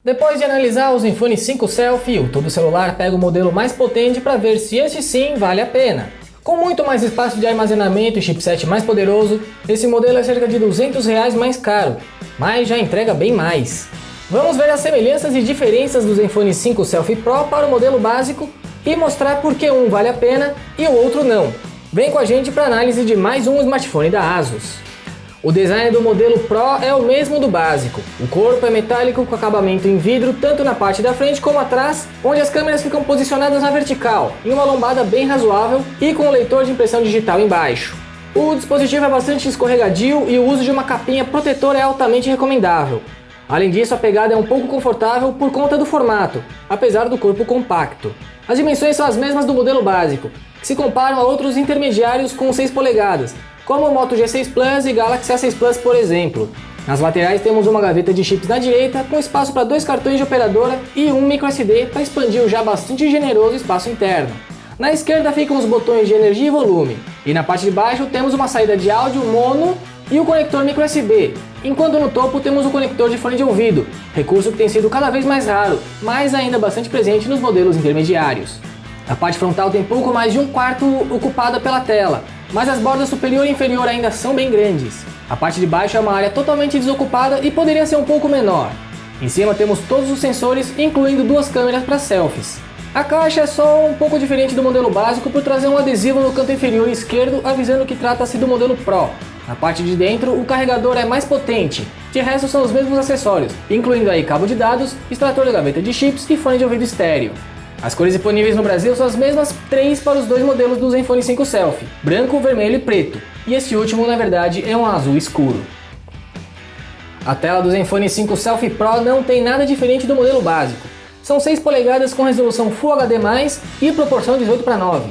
Depois de analisar o Zenfone 5 Selfie, o todo celular pega o modelo mais potente para ver se este sim vale a pena. Com muito mais espaço de armazenamento e chipset mais poderoso, esse modelo é cerca de R$200 mais caro, mas já entrega bem mais. Vamos ver as semelhanças e diferenças do Zenfone 5 Selfie Pro para o modelo básico e mostrar por que um vale a pena e o outro não. Vem com a gente para análise de mais um smartphone da ASUS. O design do modelo Pro é o mesmo do básico. O corpo é metálico com acabamento em vidro tanto na parte da frente como atrás, onde as câmeras ficam posicionadas na vertical, em uma lombada bem razoável e com um leitor de impressão digital embaixo. O dispositivo é bastante escorregadio e o uso de uma capinha protetora é altamente recomendável. Além disso, a pegada é um pouco confortável por conta do formato, apesar do corpo compacto. As dimensões são as mesmas do modelo básico, que se comparam a outros intermediários com 6 polegadas, como o Moto G6 Plus e Galaxy A6 Plus, por exemplo. Nas laterais temos uma gaveta de chips na direita, com espaço para 2 cartões de operadora e um microSD para expandir o já bastante generoso espaço interno. Na esquerda ficam os botões de energia e volume, e na parte de baixo temos uma saída de áudio mono e o conector microSD, enquanto no topo temos o conector de fone de ouvido, recurso que tem sido cada vez mais raro, mas ainda bastante presente nos modelos intermediários. A parte frontal tem pouco mais de um quarto ocupada pela tela, mas as bordas superior e inferior ainda são bem grandes. A parte de baixo é uma área totalmente desocupada e poderia ser um pouco menor. Em cima temos todos os sensores, incluindo 2 câmeras para selfies. A caixa é só um pouco diferente do modelo básico por trazer um adesivo no canto inferior esquerdo avisando que trata-se do modelo Pro. Na parte de dentro, o carregador é mais potente. De resto são os mesmos acessórios, incluindo aí cabo de dados, extrator da gaveta de chips e fone de ouvido estéreo. As cores disponíveis no Brasil são as mesmas 3 para os 2 modelos do Zenfone 5 Selfie, branco, vermelho e preto, e este último na verdade é um azul escuro. A tela do Zenfone 5 Selfie Pro não tem nada diferente do modelo básico. São 6 polegadas com resolução Full HD+, e proporção 18:9.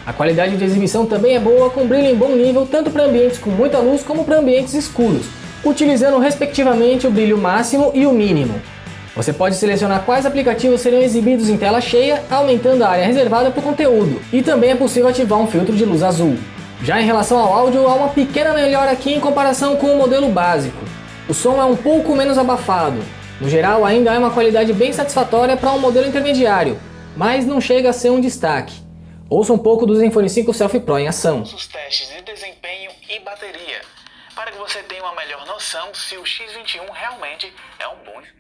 A qualidade de exibição também é boa, com brilho em bom nível tanto para ambientes com muita luz como para ambientes escuros, utilizando respectivamente o brilho máximo e o mínimo. Você pode selecionar quais aplicativos serão exibidos em tela cheia, aumentando a área reservada para o conteúdo, e também é possível ativar um filtro de luz azul. Já em relação ao áudio, há uma pequena melhora aqui em comparação com o modelo básico. O som é um pouco menos abafado. No geral, ainda é uma qualidade bem satisfatória para um modelo intermediário, mas não chega a ser um destaque. Ouça um pouco do Zenfone 5 Selfie Pro em ação. Os testes de desempenho e bateria, para que você tenha uma melhor noção se o X21 realmente é um bom smartphone.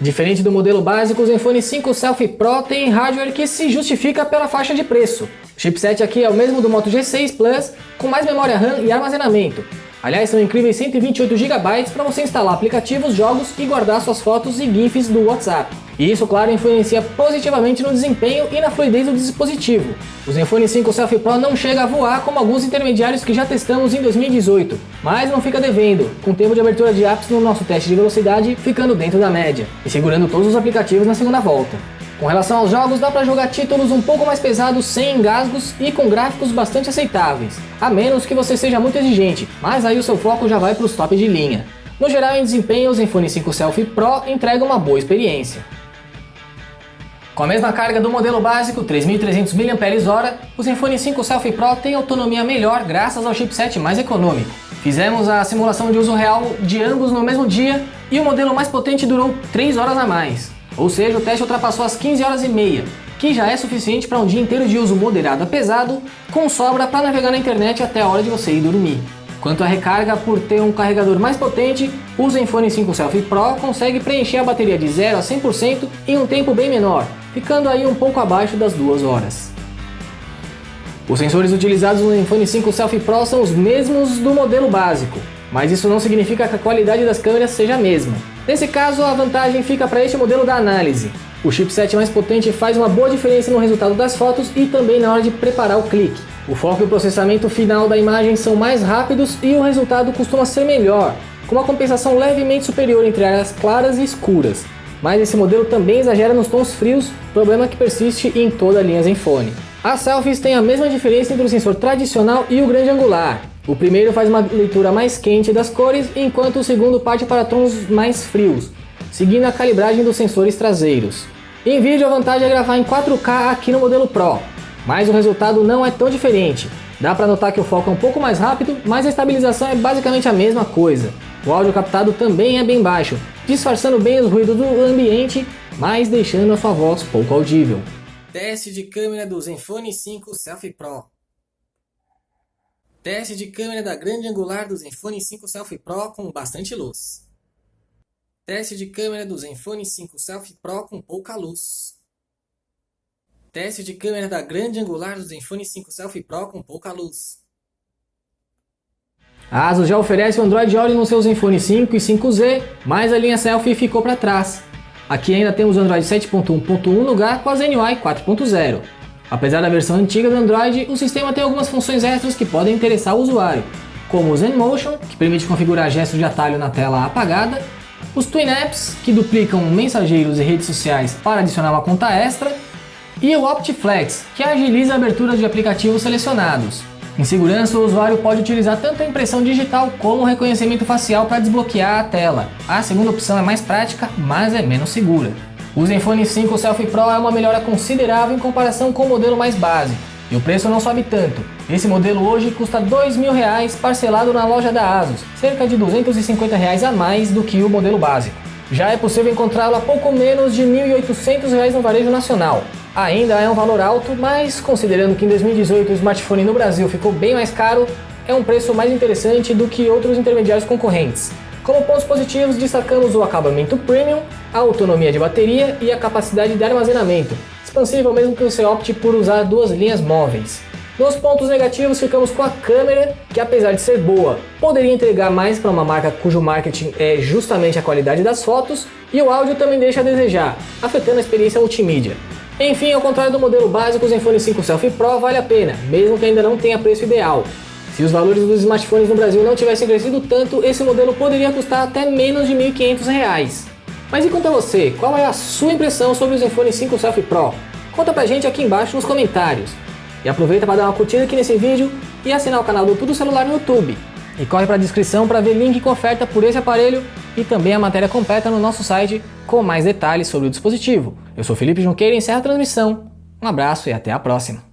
Diferente do modelo básico, o Zenfone 5 Selfie Pro tem hardware que se justifica pela faixa de preço. O chipset aqui é o mesmo do Moto G6 Plus, com mais memória RAM e armazenamento. Aliás, são incríveis 128 GB para você instalar aplicativos, jogos e guardar suas fotos e GIFs do WhatsApp. E isso, claro, influencia positivamente no desempenho e na fluidez do dispositivo. O Zenfone 5 Selfie Pro não chega a voar como alguns intermediários que já testamos em 2018, mas não fica devendo, com o tempo de abertura de apps no nosso teste de velocidade ficando dentro da média e segurando todos os aplicativos na segunda volta. Com relação aos jogos, dá para jogar títulos um pouco mais pesados sem engasgos e com gráficos bastante aceitáveis, a menos que você seja muito exigente, mas aí o seu foco já vai para os top de linha. No geral, em desempenho, o Zenfone 5 Selfie Pro entrega uma boa experiência. Com a mesma carga do modelo básico, 3.300 mAh, o Zenfone 5 Selfie Pro tem autonomia melhor graças ao chipset mais econômico. Fizemos a simulação de uso real de ambos no mesmo dia e o modelo mais potente durou 3 horas a mais. Ou seja, o teste ultrapassou as 15 horas e meia, que já é suficiente para um dia inteiro de uso moderado a pesado, com sobra para navegar na internet até a hora de você ir dormir. Quanto à recarga, por ter um carregador mais potente, o Zenfone 5 Selfie Pro consegue preencher a bateria de 0 a 100% em um tempo bem menor, ficando aí um pouco abaixo das 2 horas. Os sensores utilizados no Zenfone 5 Selfie Pro são os mesmos do modelo básico, mas isso não significa que a qualidade das câmeras seja a mesma. Nesse caso, a vantagem fica para este modelo da análise. O chipset mais potente faz uma boa diferença no resultado das fotos e também na hora de preparar o clique. O foco e o processamento final da imagem são mais rápidos e o resultado costuma ser melhor, com uma compensação levemente superior entre áreas claras e escuras. Mas esse modelo também exagera nos tons frios, problema que persiste em toda a linha Zenfone. As selfies têm a mesma diferença entre o sensor tradicional e o grande angular. O primeiro faz uma leitura mais quente das cores, enquanto o segundo parte para tons mais frios, seguindo a calibragem dos sensores traseiros. Em vídeo, a vantagem é gravar em 4K aqui no modelo Pro, mas o resultado não é tão diferente. Dá para notar que o foco é um pouco mais rápido, mas a estabilização é basicamente a mesma coisa. O áudio captado também é bem baixo, disfarçando bem os ruídos do ambiente, mas deixando a sua voz pouco audível. Teste de câmera do Zenfone 5 Selfie Pro. Teste de câmera da grande angular do Zenfone 5 Selfie Pro com bastante luz. Teste de câmera do Zenfone 5 Selfie Pro com pouca luz. Teste de câmera da grande angular do Zenfone 5 Selfie Pro com pouca luz. A ASUS já oferece o Android Audio no seu Zenfone 5 e 5Z, mas a linha Selfie ficou para trás. Aqui ainda temos o Android 7.1.1 no lugar com a Zen UI 4.0. Apesar da versão antiga do Android, o sistema tem algumas funções extras que podem interessar o usuário, como o Zen Motion, que permite configurar gestos de atalho na tela apagada, os Twin Apps, que duplicam mensageiros e redes sociais para adicionar uma conta extra, e o OptiFlex, que agiliza a abertura de aplicativos selecionados. Em segurança, o usuário pode utilizar tanto a impressão digital como o reconhecimento facial para desbloquear a tela. A segunda opção é mais prática, mas é menos segura. O Zenfone 5 Selfie Pro é uma melhora considerável em comparação com o modelo mais básico, e o preço não sobe tanto. Esse modelo hoje custa R$2.000 parcelado na loja da ASUS, cerca de R$250 a mais do que o modelo básico. Já é possível encontrá-lo a pouco menos de R$1.800 no varejo nacional. Ainda é um valor alto, mas considerando que em 2018 o smartphone no Brasil ficou bem mais caro, é um preço mais interessante do que outros intermediários concorrentes. Como pontos positivos, destacamos o acabamento premium, a autonomia de bateria e a capacidade de armazenamento, expansível mesmo que você opte por usar duas linhas móveis. Nos pontos negativos, ficamos com a câmera, que apesar de ser boa, poderia entregar mais para uma marca cujo marketing é justamente a qualidade das fotos, e o áudio também deixa a desejar, afetando a experiência multimídia. Enfim, ao contrário do modelo básico, o Zenfone 5 Selfie Pro vale a pena, mesmo que ainda não tenha preço ideal. Se os valores dos smartphones no Brasil não tivessem crescido tanto, esse modelo poderia custar até menos de R$1.500. Mas e quanto a você? Qual é a sua impressão sobre o Zenfone 5 Selfie Pro? Conta pra gente aqui embaixo nos comentários. E aproveita para dar uma curtida aqui nesse vídeo e assinar o canal do Tudo Celular no YouTube. E corre para a descrição para ver link com oferta por esse aparelho e também a matéria completa no nosso site com mais detalhes sobre o dispositivo. Eu sou Felipe Junqueira e encerro a transmissão. Um abraço e até a próxima.